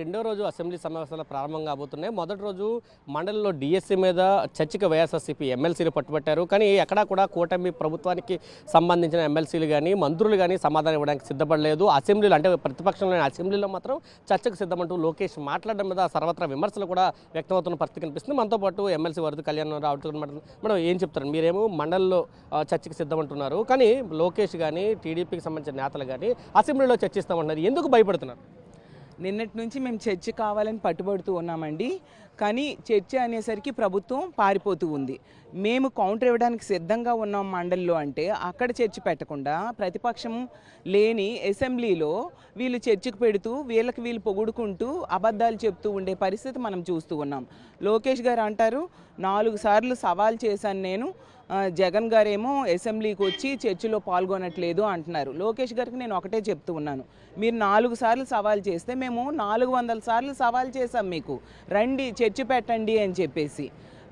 రెండో రోజు అసెంబ్లీ సమావేశాలు ప్రారంభం కాబోతున్నాయి. మొదటి రోజు మండలిలో డిఎస్సీ మీద చర్చకు వైఎస్ఆర్సీపీ ఎమ్మెల్సీలు పట్టుబట్టారు. కానీ ఎక్కడా కూడా కూటమి ప్రభుత్వానికి సంబంధించిన ఎమ్మెల్సీలు కానీ మంత్రులు కానీ సమాధానం ఇవ్వడానికి సిద్ధపడలేదు. అసెంబ్లీలో అంటే ప్రతిపక్షంలోని అసెంబ్లీలో మాత్రం చర్చకు సిద్ధమంటూ లోకేష్ మాట్లాడడం మీద సర్వత్రా విమర్శలు కూడా వ్యక్తమవుతున్న పరిస్థితి కనిపిస్తుంది. మనతో పాటు ఎమ్మెల్సీ వరద కళ్యాణ్ రావు మేడం ఏం చెప్తారు? మీరేమో మండలిలో చర్చకు సిద్ధమంటున్నారు, కానీ లోకేష్ కానీ టీడీపీకి సంబంధించిన నేతలు కానీ అసెంబ్లీలో చర్చిస్తామంటున్నారు. ఎందుకు భయపడుతున్నారు? నిన్నటి నుంచి మేము చర్చ కావాలని పట్టుబడుతూ ఉన్నామండి. కానీ చర్చ అనేసరికి ప్రభుత్వం పారిపోతూ ఉంది. మేము కౌంటర్ ఇవ్వడానికి సిద్ధంగా ఉన్నాం మండలిలో అంటే అక్కడ చర్చ పెట్టకుండా ప్రతిపక్షం లేని అసెంబ్లీలో వీళ్ళు చర్చకు పెడుతూ వీళ్ళు పొగుడుకుంటూ అబద్ధాలు చెప్తూ ఉండే పరిస్థితి మనం చూస్తూ ఉన్నాం. లోకేష్ గారు అంటారు 4 సార్లు సవాల్ చేశాను నేను, జగన్ గారేమో అసెంబ్లీకి వచ్చి చర్చలో పాల్గొనట్లేదు అంటున్నారు. లోకేష్ గారికి నేను ఒకటే చెప్తూ ఉన్నాను, మీరు 4 సార్లు సవాల్ చేస్తే మేము 400 సార్లు సవాల్ చేశాం, మీకు రండి చర్చ పెట్టండి అని చెప్పేసి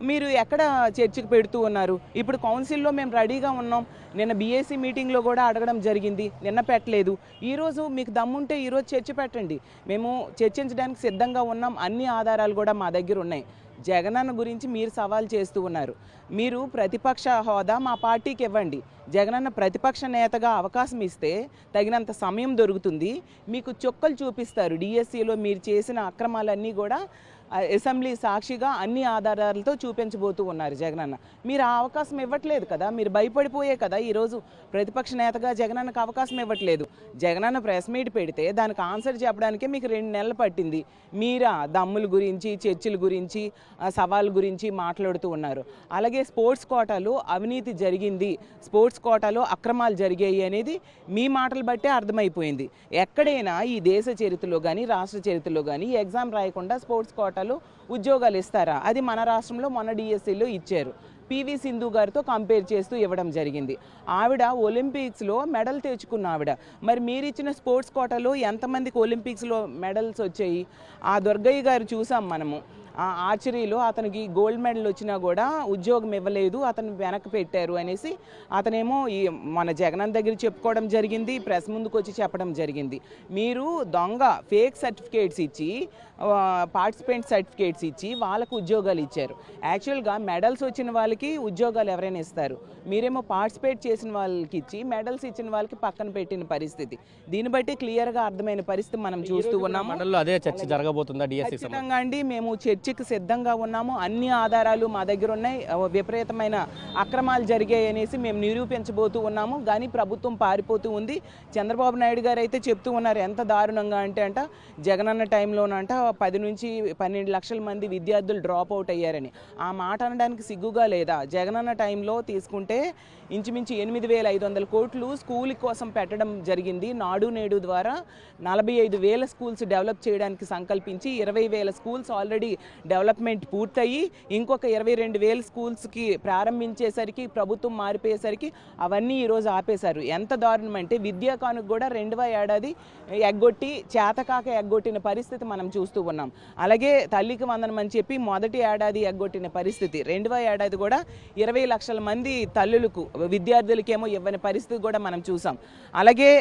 మీరు ఎక్కడ చర్చకు పెడుతూ ఉన్నారు? ఇప్పుడు కౌన్సిల్లో మేము రెడీగా ఉన్నాం. నిన్న బీఏసీ మీటింగ్లో కూడా అడగడం జరిగింది, నిన్న పెట్టలేదు. ఈరోజు మీకు దమ్ముంటే ఈరోజు చర్చ పెట్టండి, మేము చర్చించడానికి సిద్ధంగా ఉన్నాం, అన్ని ఆధారాలు కూడా మా దగ్గర ఉన్నాయి. జగనన్న గురించి మీరు సవాల్ చేస్తూ ఉన్నారు. మీరు ప్రతిపక్ష హోదా మా పార్టీకి ఇవ్వండి. జగనన్న ప్రతిపక్ష నేతగా అవకాశం ఇస్తే తగినంత సమయం దొరుకుతుంది, మీకు చుక్కలు చూపిస్తారు. డిఎస్సిలో మీరు చేసిన అక్రమాలన్నీ కూడా అసెంబ్లీ సాక్షిగా అన్ని ఆధారాలతో చూపించబోతూ ఉన్నారు జగనన్న. మీరు ఆ అవకాశం ఇవ్వట్లేదు కదా, మీరు భయపడిపోయే కదా ఈరోజు ప్రతిపక్ష నేతగా జగనన్నకు అవకాశం ఇవ్వట్లేదు. జగనన్న ప్రెస్ మీట్ పెడితే దానికి ఆన్సర్ చెప్పడానికే మీకు 2 నెలలు పట్టింది. మీరా దమ్ముల గురించి, చర్చల గురించి, సవాల్ గురించి మాట్లాడుతూ ఉన్నారు. అలాగే స్పోర్ట్స్ కోటాలో అవినీతి జరిగింది, స్పోర్ట్స్ కోటాలో అక్రమాలు జరిగాయి అనేది మీ మాటలు బట్టే అర్థమైపోయింది. ఎక్కడైనా ఈ దేశ చరిత్రలో కానీ రాష్ట్ర చరిత్రలో కానీ ఎగ్జామ్ రాయకుండా స్పోర్ట్స్ కోటాలో ఉద్యోగాలు ఇస్తారా? అది మన రాష్ట్రంలో మొన్న డిఎస్సీలో ఇచ్చారు. పివి సింధు గారితో కంపేర్ చేస్తూ ఇవ్వడం జరిగింది. ఆవిడ ఒలింపిక్స్లో మెడల్ తెచ్చుకున్న ఆవిడ. మరి మీరు ఇచ్చిన స్పోర్ట్స్ కోటాలో ఎంతమందికి ఒలింపిక్స్లో మెడల్స్ వచ్చాయి? ఆ దుర్గయ్య గారు చూసాం మనము, ఆర్చరీలో అతనికి గోల్డ్ మెడల్ వచ్చినా కూడా ఉద్యోగం ఇవ్వలేదు, అతను వెనక్కి పెట్టారు అనేసి అతనేమో ఈ మన జగనన్న దగ్గర చెప్పుకోవడం జరిగింది, ప్రెస్ ముందుకు వచ్చి చెప్పడం జరిగింది. మీరు దొంగ ఫేక్ సర్టిఫికేట్స్ ఇచ్చి, పార్టిసిపెంట్ సర్టిఫికేట్స్ ఇచ్చి వాళ్ళకు ఉద్యోగాలు ఇచ్చారు. యాక్చువల్గా మెడల్స్ వచ్చిన వాళ్ళకి ఉద్యోగాలు ఎవరైనా ఇస్తారు, మీరేమో పార్టిసిపేట్ చేసిన వాళ్ళకి ఇచ్చి మెడల్స్ ఇచ్చిన వాళ్ళకి పక్కన పెట్టిన పరిస్థితి. దీన్ని బట్టి క్లియర్గా అర్థమైన పరిస్థితి మనం చూస్తూ ఉన్నాము. అదే చర్చ జరగబోతుందా? ఖచ్చితంగా అండి, మేము చర్చకు సిద్ధంగా ఉన్నాము, అన్ని ఆధారాలు మా దగ్గర ఉన్నాయి. విపరీతమైన అక్రమాలు జరిగాయి అనేసి మేము నిరూపించబోతూ ఉన్నాము. కానీ ప్రభుత్వం పారిపోతూ ఉంది. చంద్రబాబు నాయుడు గారు అయితే చెప్తూ ఉన్నారు ఎంత దారుణంగా అంటే జగనన్న టైంలోనంట 10 నుంచి 12 లక్షల మంది విద్యార్థులు డ్రాప్ అవుట్ అయ్యారని. ఆ మాట అనడానికి సిగ్గుగా లేదా? జగనన్న టైంలో తీసుకుంటే ఇంచుమించు 8,500 కోట్లు స్కూల్ కోసం పెట్టడం జరిగింది. నాడు నేడు ద్వారా 45,000 స్కూల్స్ డెవలప్ చేయడానికి సంకల్పించి 20,000 స్కూల్స్ ఆల్రెడీ డెవలప్మెంట్ పూర్తయి ఇంకొక 22,000 స్కూల్స్కి ప్రారంభించేసరికి ప్రభుత్వం మారిపోయేసరికి అవన్నీ ఈరోజు ఆపేశారు. ఎంత దారుణం అంటే విద్యా కానుక కూడా 2వ ఏడాది ఎగ్గొట్టి చేతకాక ఎగ్గొట్టిన పరిస్థితి మనం చూస్తూ ఉన్నాం. అలాగే తల్లికి వందనం అని చెప్పి మొదటి ఏడాది ఎగ్గొట్టిన పరిస్థితి, 2వ ఏడాది కూడా 20 లక్షల మంది తల్లులకు విద్యార్థులకేమో ఇవ్వని పరిస్థితి కూడా మనం చూసాం. అలాగే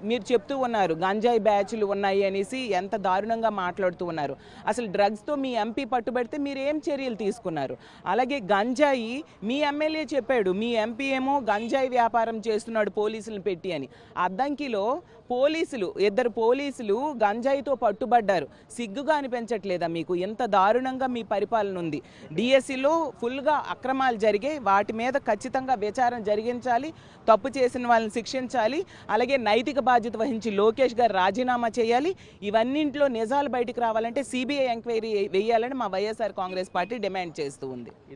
మీరు చెప్తూ ఉన్నారు గంజాయి బ్యాచ్లు ఉన్నాయి అనేసి, ఎంత దారుణంగా మాట్లాడుతూ ఉన్నారు. అసలు డ్రగ్స్తో మీ ఎంపీ పట్టుబడితే మీరు ఏం చర్యలు తీసుకున్నారు? అలాగే గంజాయి మీ ఎమ్మెల్యే చెప్పాడు, మీ ఎంపీ ఏమో గంజాయి వ్యాపారం చేస్తున్నాడు పోలీసులను పెట్టి అని. అద్దంకిలో పోలీసులు 2 పోలీసులు గంజాయితో పట్టుబడ్డారు. సిగ్గుగా అనిపించట్లేదా మీకు? ఎంత దారుణంగా మీ పరిపాలన ఉంది. డిఎస్సిలో ఫుల్గా అక్రమాలు జరిగాయి, వాటి మీద ఖచ్చితంగా విచారణ జరిగించాలి, తప్పు చేసిన వాళ్ళని శిక్షించాలి. అలాగే నైతిక బాధ్యత వహించి లోకేష్ గారు రాజీనామా చేయాలి. ఇవన్నింటిలో నిజాలు బయటకు రావాలంటే సిబిఐ ఎంక్వైరీ వేయాలని మా వైఎస్ఆర్ కాంగ్రెస్ పార్టీ డిమాండ్ చేస్తూ ఉంది.